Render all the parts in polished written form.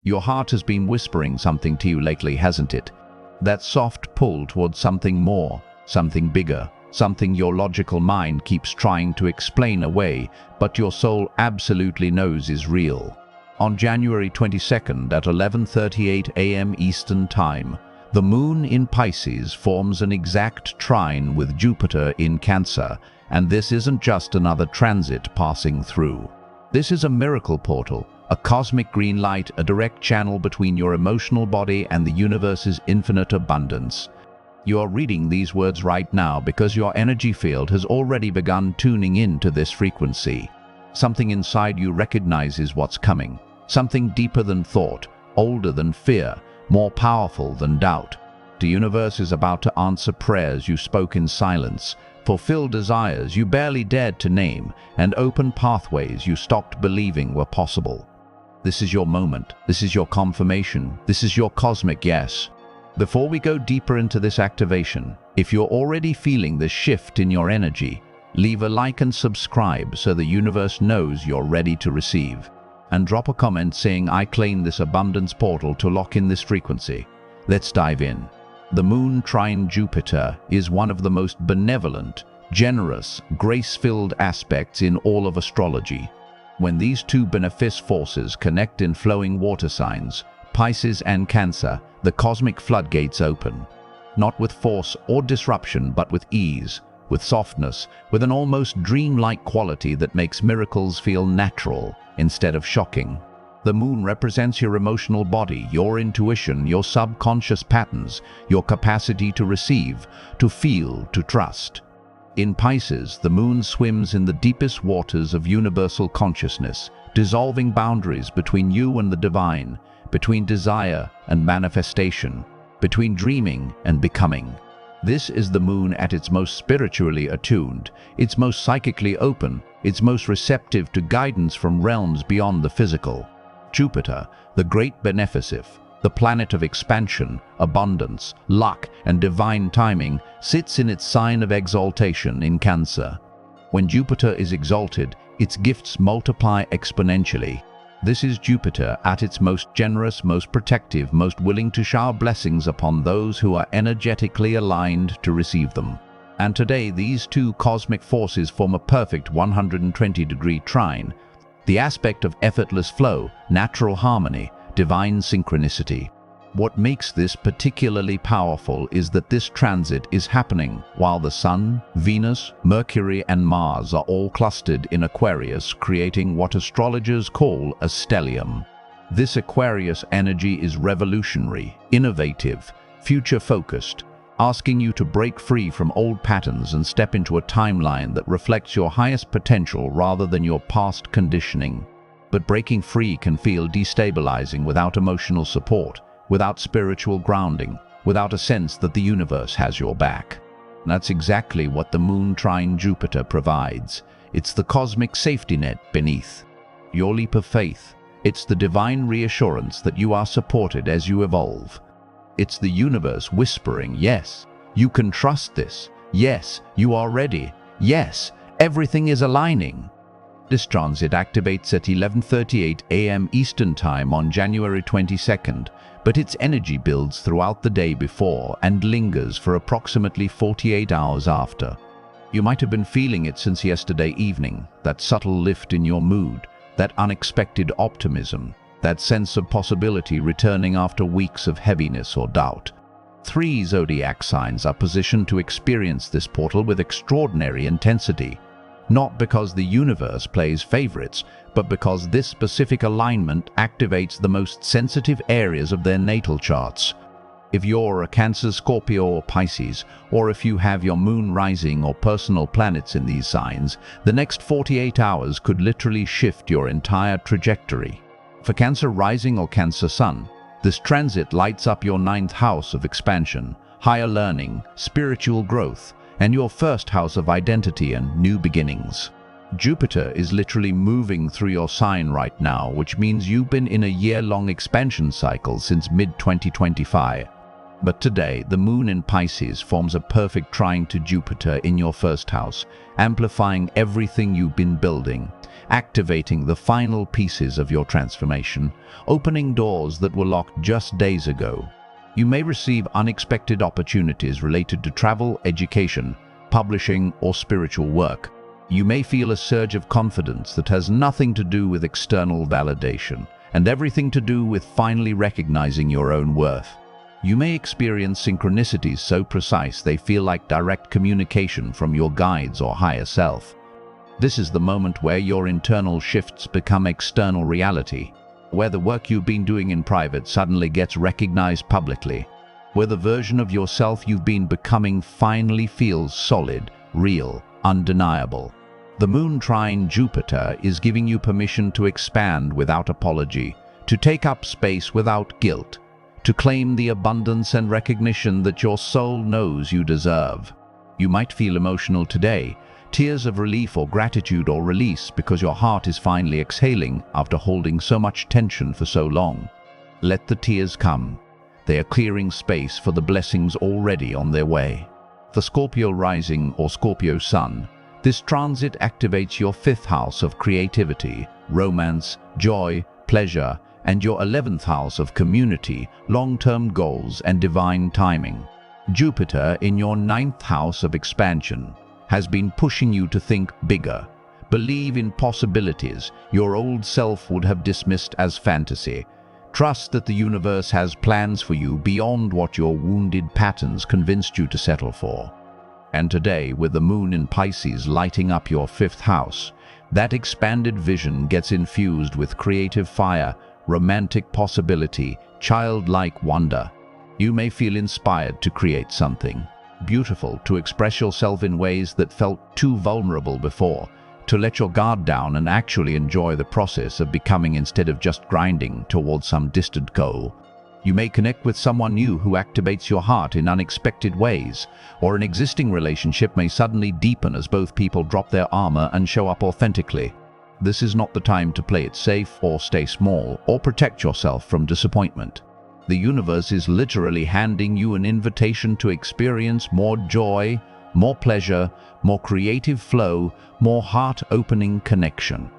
Your heart has been whispering something to you lately, hasn't it? That soft pull towards something more, something bigger, something your logical mind keeps trying to explain away, but your soul absolutely knows is real. On January 22nd at 11:38 a.m. Eastern Time, the moon in Pisces forms an exact trine with Jupiter in Cancer, and this isn't just another transit passing through. This is a miracle portal, a cosmic green light, a direct channel between your emotional body and the universe's infinite abundance. You are reading these words right now because your energy field has already begun tuning into this frequency. Something inside you recognizes what's coming, something deeper than thought, older than fear, more powerful than doubt. The universe is about to answer prayers you spoke in silence, fulfill desires you barely dared to name, and open pathways you stopped believing were possible. This is your moment. This is your confirmation. This is your cosmic yes. Before we go deeper into this activation, if you're already feeling this shift in your energy, leave a like and subscribe so the universe knows you're ready to receive. And drop a comment saying, "I claim this abundance portal to lock in this frequency." Let's dive in. The moon trine Jupiter is one of the most benevolent, generous, grace-filled aspects in all of astrology. When these two benefic forces connect in flowing water signs, Pisces and Cancer, the cosmic floodgates open. Not with force or disruption, but with ease, with softness, with an almost dreamlike quality that makes miracles feel natural instead of shocking. The moon represents your emotional body, your intuition, your subconscious patterns, your capacity to receive, to feel, to trust. In Pisces, the moon swims in the deepest waters of universal consciousness, dissolving boundaries between you and the divine, between desire and manifestation, between dreaming and becoming. This is the moon at its most spiritually attuned, its most psychically open, its most receptive to guidance from realms beyond the physical. Jupiter, the great beneficent, the planet of expansion, abundance, luck, and divine timing, sits in its sign of exaltation in Cancer. When Jupiter is exalted, its gifts multiply exponentially. This is Jupiter at its most generous, most protective, most willing to shower blessings upon those who are energetically aligned to receive them. And today, these two cosmic forces form a perfect 120-degree trine, the aspect of effortless flow, natural harmony, divine synchronicity. What makes this particularly powerful is that this transit is happening while the Sun, Venus, Mercury, and Mars are all clustered in Aquarius, creating what astrologers call a stellium. This Aquarius energy is revolutionary, innovative, future-focused, asking you to break free from old patterns and step into a timeline that reflects your highest potential rather than your past conditioning. But breaking free can feel destabilizing without emotional support, without spiritual grounding, without a sense that the universe has your back. And that's exactly what the moon trine Jupiter provides. It's the cosmic safety net beneath your leap of faith. It's the divine reassurance that you are supported as you evolve. It's the universe whispering, yes, you can trust this. Yes, you are ready. Yes, everything is aligning. This transit activates at 11:38 a.m. Eastern Time on January 22nd, but its energy builds throughout the day before and lingers for approximately 48 hours after. You might have been feeling it since yesterday evening, that subtle lift in your mood, that unexpected optimism, that sense of possibility returning after weeks of heaviness or doubt. 3 zodiac signs are positioned to experience this portal with extraordinary intensity, not because the universe plays favorites, but because this specific alignment activates the most sensitive areas of their natal charts. If you're a Cancer, Scorpio, or Pisces, or if you have your moon rising or personal planets in these signs, the next 48 hours could literally shift your entire trajectory. For Cancer rising or Cancer sun, this transit lights up your 9th house of expansion, higher learning, spiritual growth, and your 1st house of identity and new beginnings. Jupiter is literally moving through your sign right now, which means you've been in a year-long expansion cycle since mid-2025. But today, the moon in Pisces forms a perfect trine to Jupiter in your 1st house, amplifying everything you've been building. activating the final pieces of your transformation, opening doors that were locked just days ago. You may receive unexpected opportunities related to travel, education, publishing, or spiritual work. You may feel a surge of confidence that has nothing to do with external validation and everything to do with finally recognizing your own worth. You may experience synchronicities so precise they feel like direct communication from your guides or higher self. This is the moment where your internal shifts become external reality, where the work you've been doing in private suddenly gets recognized publicly, where the version of yourself you've been becoming finally feels solid, real, undeniable. The moon trine Jupiter is giving you permission to expand without apology, to take up space without guilt, to claim the abundance and recognition that your soul knows you deserve. You might feel emotional today, tears of relief or gratitude or release because your heart is finally exhaling after holding so much tension for so long. Let the tears come. They are clearing space for the blessings already on their way. The Scorpio rising or Scorpio sun, this transit activates your 5th house of creativity, romance, joy, pleasure, and your 11th house of community, long-term goals, and divine timing. Jupiter in your 9th house of expansion has been pushing you to think bigger, believe in possibilities your old self would have dismissed as fantasy. Trust that the universe has plans for you beyond what your wounded patterns convinced you to settle for. And today, with the moon in Pisces lighting up your 5th house, that expanded vision gets infused with creative fire, romantic possibility, childlike wonder. You may feel inspired to create something beautiful, to express yourself in ways that felt too vulnerable before, to let your guard down and actually enjoy the process of becoming instead of just grinding towards some distant goal. You may connect with someone new who activates your heart in unexpected ways, or an existing relationship may suddenly deepen as both people drop their armor and show up authentically. This is not the time to play it safe or stay small or protect yourself from disappointment. The universe is literally handing you an invitation to experience more joy, more pleasure, more creative flow, more heart-opening connection.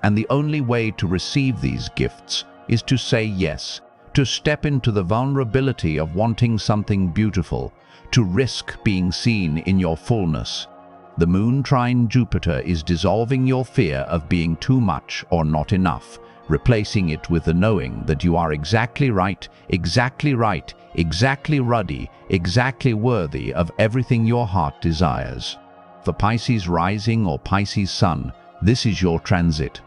And the only way to receive these gifts is to say yes, to step into the vulnerability of wanting something beautiful, to risk being seen in your fullness. The moon trine Jupiter is dissolving your fear of being too much or not enough, replacing it with the knowing that you are exactly right, exactly ruddy, exactly worthy of everything your heart desires. For Pisces rising or Pisces sun, this is your transit.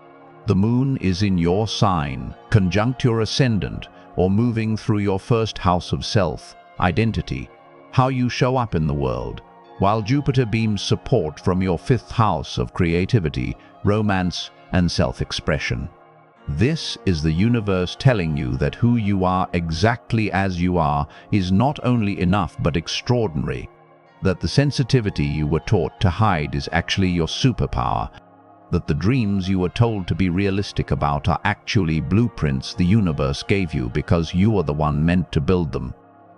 The moon is in your sign, conjunct your ascendant, or moving through your 1st house of self, identity, how you show up in the world, while Jupiter beams support from your 5th house of creativity, romance, and self-expression. This is the universe telling you that who you are exactly as you are is not only enough but extraordinary, that the sensitivity you were taught to hide is actually your superpower, that the dreams you were told to be realistic about are actually blueprints the universe gave you because you are the one meant to build them.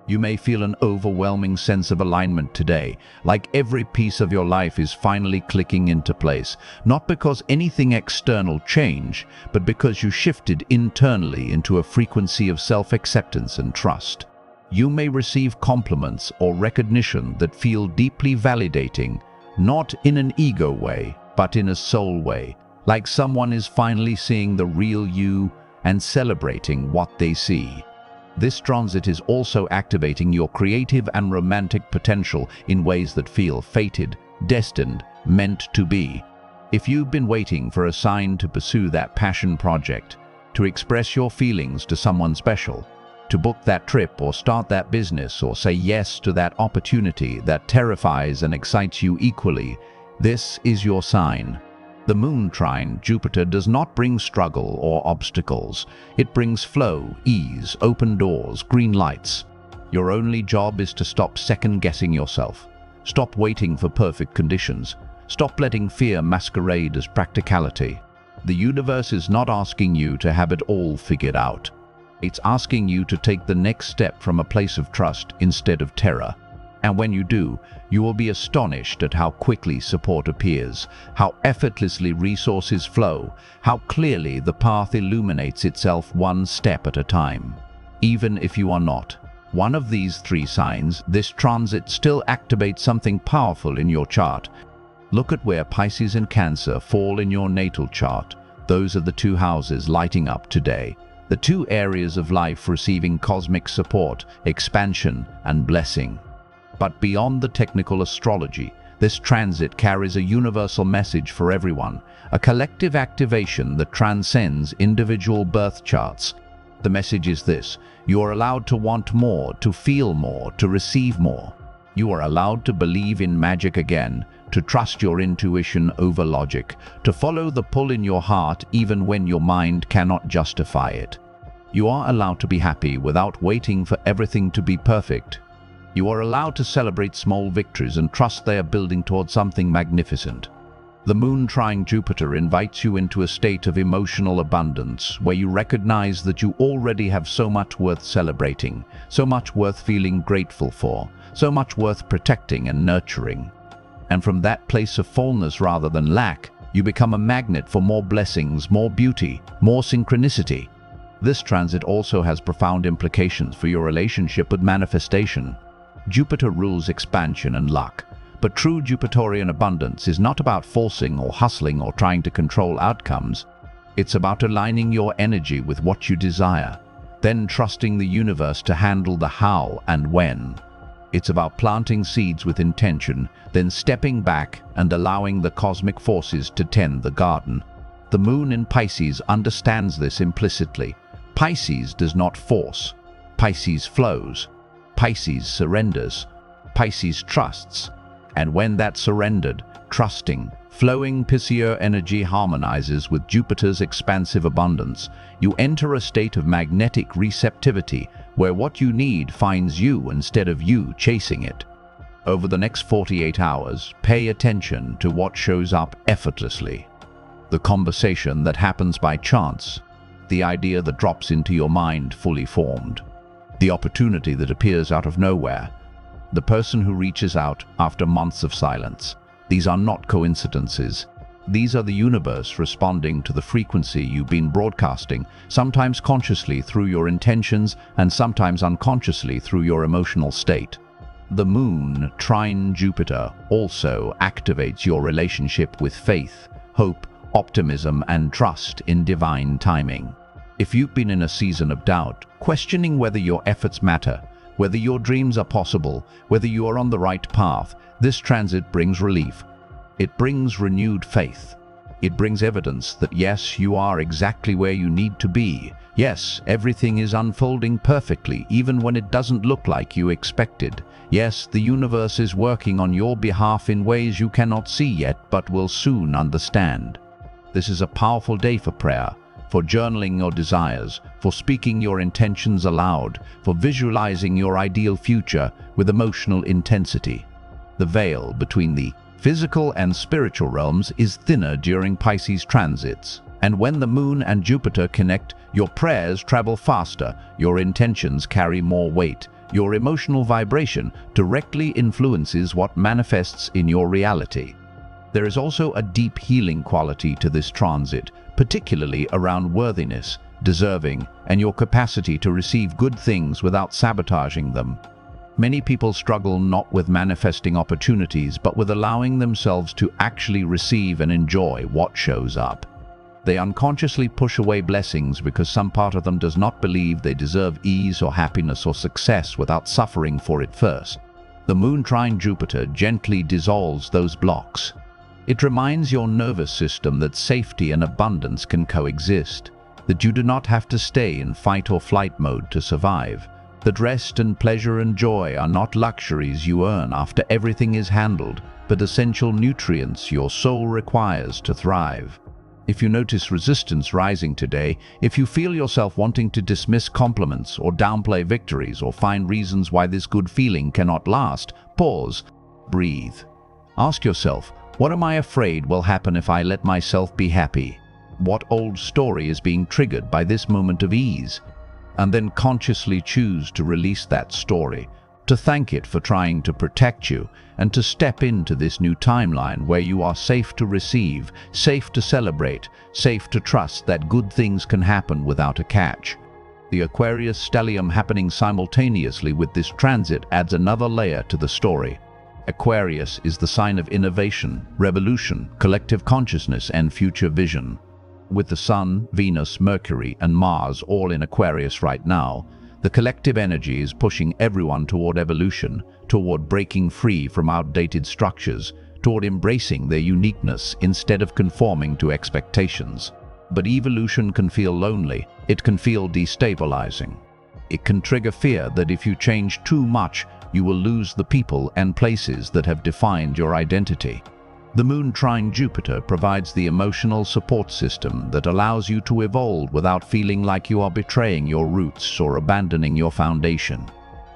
You may feel an overwhelming sense of alignment today, like every piece of your life is finally clicking into place, not because anything external changed, but because you shifted internally into a frequency of self-acceptance and trust. You may receive compliments or recognition that feel deeply validating, not in an ego way, but in a soul way, like someone is finally seeing the real you and celebrating what they see. This transit is also activating your creative and romantic potential in ways that feel fated, destined, meant to be. If you've been waiting for a sign to pursue that passion project, to express your feelings to someone special, to book that trip or start that business or say yes to that opportunity that terrifies and excites you equally, this is your sign. The moon trine Jupiter does not bring struggle or obstacles. It brings flow, ease, open doors, green lights. Your only job is to stop second-guessing yourself. Stop waiting for perfect conditions. Stop letting fear masquerade as practicality. The universe is not asking you to have it all figured out. It's asking you to take the next step from a place of trust instead of terror. And when you do, you will be astonished at how quickly support appears, how effortlessly resources flow, how clearly the path illuminates itself one step at a time. Even if you are not one of these three signs, this transit still activates something powerful in your chart. Look at where Pisces and Cancer fall in your natal chart. Those are the two houses lighting up today. The two areas of life receiving cosmic support, expansion, and blessing. But beyond the technical astrology, this transit carries a universal message for everyone, a collective activation that transcends individual birth charts. The message is this: you are allowed to want more, to feel more, to receive more. You are allowed to believe in magic again, to trust your intuition over logic, to follow the pull in your heart even when your mind cannot justify it. You are allowed to be happy without waiting for everything to be perfect. You are allowed to celebrate small victories and trust they are building towards something magnificent. The moon trine Jupiter invites you into a state of emotional abundance where you recognize that you already have so much worth celebrating, so much worth feeling grateful for, so much worth protecting and nurturing. And from that place of fullness rather than lack, you become a magnet for more blessings, more beauty, more synchronicity. This transit also has profound implications for your relationship with manifestation. Jupiter rules expansion and luck, but true Jupiterian abundance is not about forcing or hustling or trying to control outcomes. It's about aligning your energy with what you desire, then trusting the universe to handle the how and when. It's about planting seeds with intention, then stepping back and allowing the cosmic forces to tend the garden. The moon in Pisces understands this implicitly. Pisces does not force. Pisces flows. Pisces surrenders. Pisces trusts. And when that surrendered, trusting, flowing Piscean energy harmonizes with Jupiter's expansive abundance, you enter a state of magnetic receptivity where what you need finds you instead of you chasing it. Over the next 48 hours, pay attention to what shows up effortlessly. The conversation that happens by chance, the idea that drops into your mind fully formed, the opportunity that appears out of nowhere, the person who reaches out after months of silence. These are not coincidences. These are the universe responding to the frequency you've been broadcasting, sometimes consciously through your intentions and sometimes unconsciously through your emotional state. The moon trine Jupiter also activates your relationship with faith, hope, optimism, and trust in divine timing. If you've been in a season of doubt, questioning whether your efforts matter, whether your dreams are possible, whether you are on the right path, this transit brings relief. It brings renewed faith. It brings evidence that yes, you are exactly where you need to be. Yes, everything is unfolding perfectly, even when it doesn't look like you expected. Yes, the universe is working on your behalf in ways you cannot see yet, but will soon understand. This is a powerful day for prayer, for journaling your desires, for speaking your intentions aloud, for visualizing your ideal future with emotional intensity. The veil between the physical and spiritual realms is thinner during Pisces transits, and when the moon and Jupiter connect, your prayers travel faster, your intentions carry more weight, your emotional vibration directly influences what manifests in your reality. There is also a deep healing quality to this transit, particularly around worthiness, deserving, and your capacity to receive good things without sabotaging them. Many people struggle not with manifesting opportunities, but with allowing themselves to actually receive and enjoy what shows up. They unconsciously push away blessings because some part of them does not believe they deserve ease or happiness or success without suffering for it first. The moon trine Jupiter gently dissolves those blocks. It reminds your nervous system that safety and abundance can coexist, that you do not have to stay in fight or flight mode to survive, that rest and pleasure and joy are not luxuries you earn after everything is handled, but essential nutrients your soul requires to thrive. If you notice resistance rising today, if you feel yourself wanting to dismiss compliments or downplay victories or find reasons why this good feeling cannot last, pause, breathe. Ask yourself, what am I afraid will happen if I let myself be happy? What old story is being triggered by this moment of ease? And then consciously choose to release that story. to thank it for trying to protect you, and to step into this new timeline where you are safe to receive, safe to celebrate, safe to trust that good things can happen without a catch. The Aquarius stellium happening simultaneously with this transit adds another layer to the story. Aquarius is the sign of innovation, revolution, collective consciousness, and future vision. With the Sun, Venus, Mercury, and Mars all in Aquarius right now, the collective energy is pushing everyone toward evolution, toward breaking free from outdated structures, toward embracing their uniqueness instead of conforming to expectations. But evolution can feel lonely, it can feel destabilizing. It can trigger fear that if you change too much, you will lose the people and places that have defined your identity. The Moon trine Jupiter provides the emotional support system that allows you to evolve without feeling like you are betraying your roots or abandoning your foundation.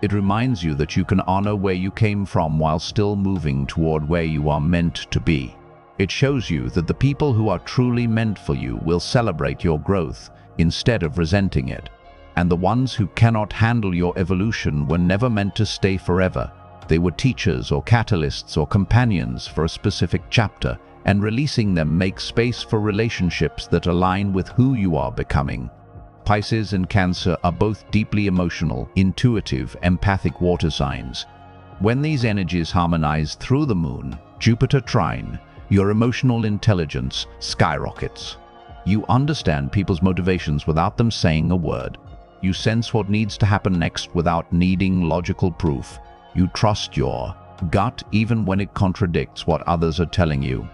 It reminds you that you can honor where you came from while still moving toward where you are meant to be. It shows you that the people who are truly meant for you will celebrate your growth instead of resenting it. And the ones who cannot handle your evolution were never meant to stay forever. They were teachers or catalysts or companions for a specific chapter, and releasing them makes space for relationships that align with who you are becoming. Pisces and Cancer are both deeply emotional, intuitive, empathic water signs. When these energies harmonize through the Moon, Jupiter trine, your emotional intelligence skyrockets. You understand people's motivations without them saying a word. You sense what needs to happen next without needing logical proof. You trust your gut even when it contradicts what others are telling you.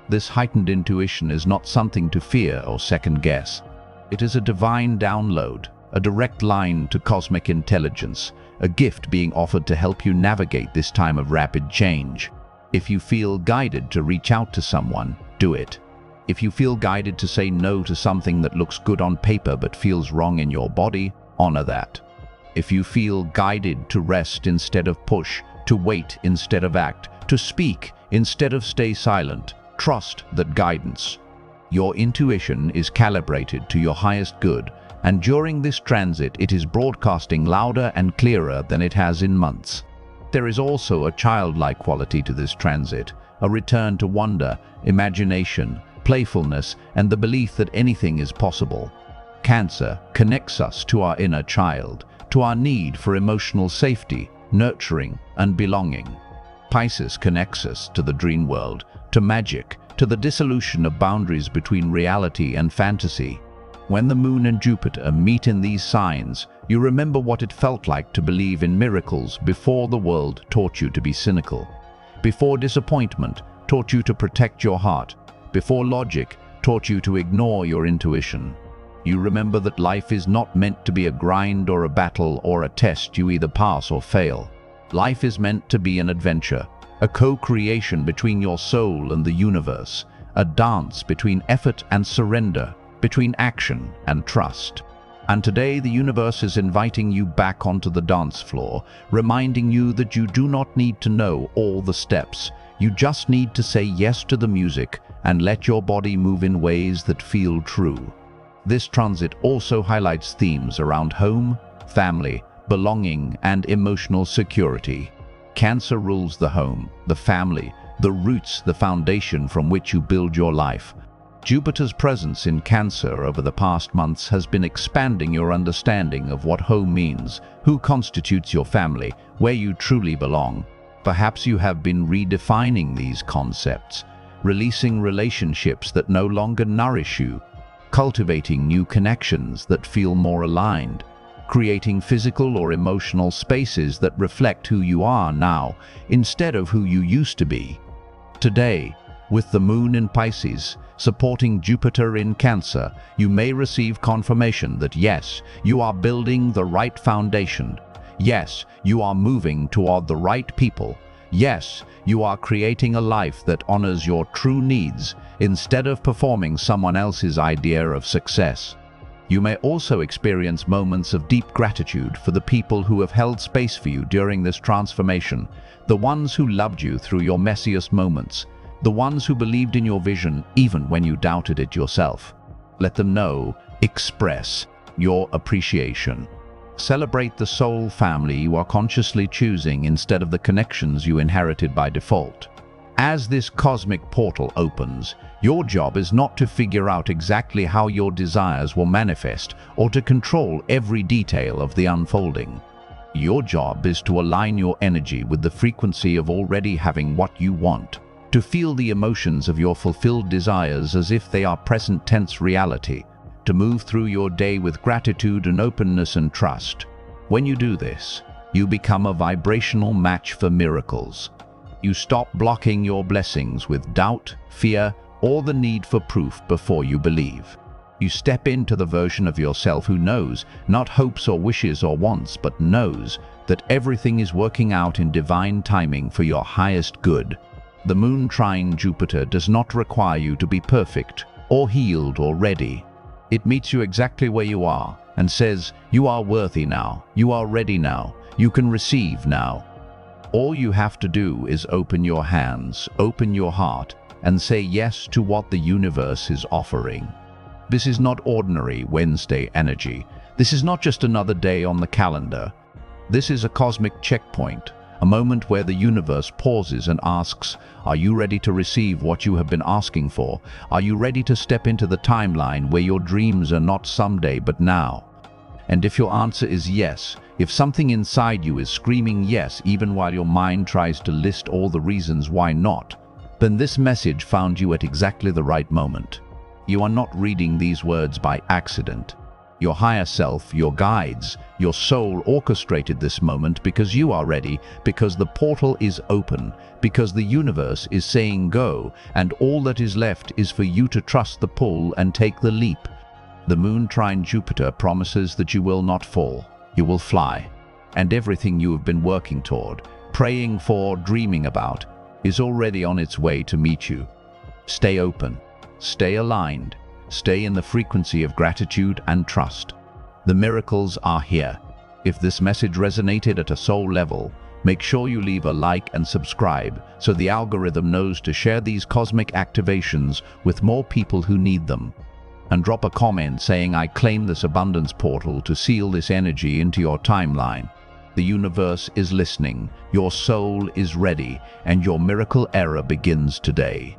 This heightened intuition is not something to fear or second guess. It is a divine download, a direct line to cosmic intelligence, a gift being offered to help you navigate this time of rapid change. If you feel guided to reach out to someone, do it. If you feel guided to say no to something that looks good on paper but feels wrong in your body, honor that. If you feel guided to rest instead of push, to wait instead of act, to speak instead of stay silent, trust that guidance. Your intuition is calibrated to your highest good, and during this transit it is broadcasting louder and clearer than it has in months. There is also a childlike quality to this transit, a return to wonder, imagination, playfulness, and the belief that anything is possible. Cancer connects us to our inner child, to our need for emotional safety, nurturing, and belonging. Pisces connects us to the dream world, to magic, to the dissolution of boundaries between reality and fantasy. When the Moon and Jupiter meet in these signs, you remember what it felt like to believe in miracles before the world taught you to be cynical, before disappointment taught you to protect your heart, before logic taught you to ignore your intuition. You remember that life is not meant to be a grind or a battle or a test you either pass or fail. Life is meant to be an adventure, a co-creation between your soul and the universe, a dance between effort and surrender, between action and trust. And today the universe is inviting you back onto the dance floor, reminding you that you do not need to know all the steps. You just need to say yes to the music and let your body move in ways that feel true. This transit also highlights themes around home, family, belonging, and emotional security. Cancer rules the home, the family, the roots, the foundation from which you build your life. Jupiter's presence in Cancer over the past months has been expanding your understanding of what home means, who constitutes your family, where you truly belong. Perhaps you have been redefining these concepts, releasing relationships that no longer nourish you, cultivating new connections that feel more aligned, creating physical or emotional spaces that reflect who you are now instead of who you used to be. Today, with the Moon in Pisces, supporting Jupiter in Cancer, you may receive confirmation that yes, you are building the right foundation. Yes, you are moving toward the right people. Yes, you are creating a life that honors your true needs instead of performing someone else's idea of success. You may also experience moments of deep gratitude for the people who have held space for you during this transformation, the ones who loved you through your messiest moments, the ones who believed in your vision even when you doubted it yourself. Let them know, express your appreciation. Celebrate the soul family you are consciously choosing instead of the connections you inherited by default. As this cosmic portal opens, your job is not to figure out exactly how your desires will manifest or to control every detail of the unfolding. Your job is to align your energy with the frequency of already having what you want, to feel the emotions of your fulfilled desires as if they are present tense reality, to move through your day with gratitude and openness and trust. When you do this, you become a vibrational match for miracles. You stop blocking your blessings with doubt, fear, or the need for proof before you believe. You step into the version of yourself who knows, not hopes or wishes or wants, but knows that everything is working out in divine timing for your highest good. The moon trine Jupiter does not require you to be perfect, or healed, or ready. It meets you exactly where you are and says, you are worthy now, you are ready now, you can receive now. All you have to do is open your hands, open your heart, and say yes to what the universe is offering. This is not ordinary Wednesday energy. This is not just another day on the calendar. This is a cosmic checkpoint, a moment where the universe pauses and asks, are you ready to receive what you have been asking for? Are you ready to step into the timeline where your dreams are not someday but now? And if your answer is yes, if something inside you is screaming yes even while your mind tries to list all the reasons why not, then this message found you at exactly the right moment. You are not reading these words by accident. Your higher self, your guides, your soul orchestrated this moment because you are ready, because the portal is open, because the universe is saying go, and all that is left is for you to trust the pull and take the leap. The moon trine Jupiter promises that you will not fall, you will fly, and everything you have been working toward, praying for, dreaming about, is already on its way to meet you. Stay open, stay aligned, stay in the frequency of gratitude and trust. The miracles are here. If this message resonated at a soul level, make sure you leave a like and subscribe so the algorithm knows to share these cosmic activations with more people who need them. And drop a comment saying, I claim this abundance portal to seal this energy into your timeline. The universe is listening, your soul is ready, and your miracle era begins today.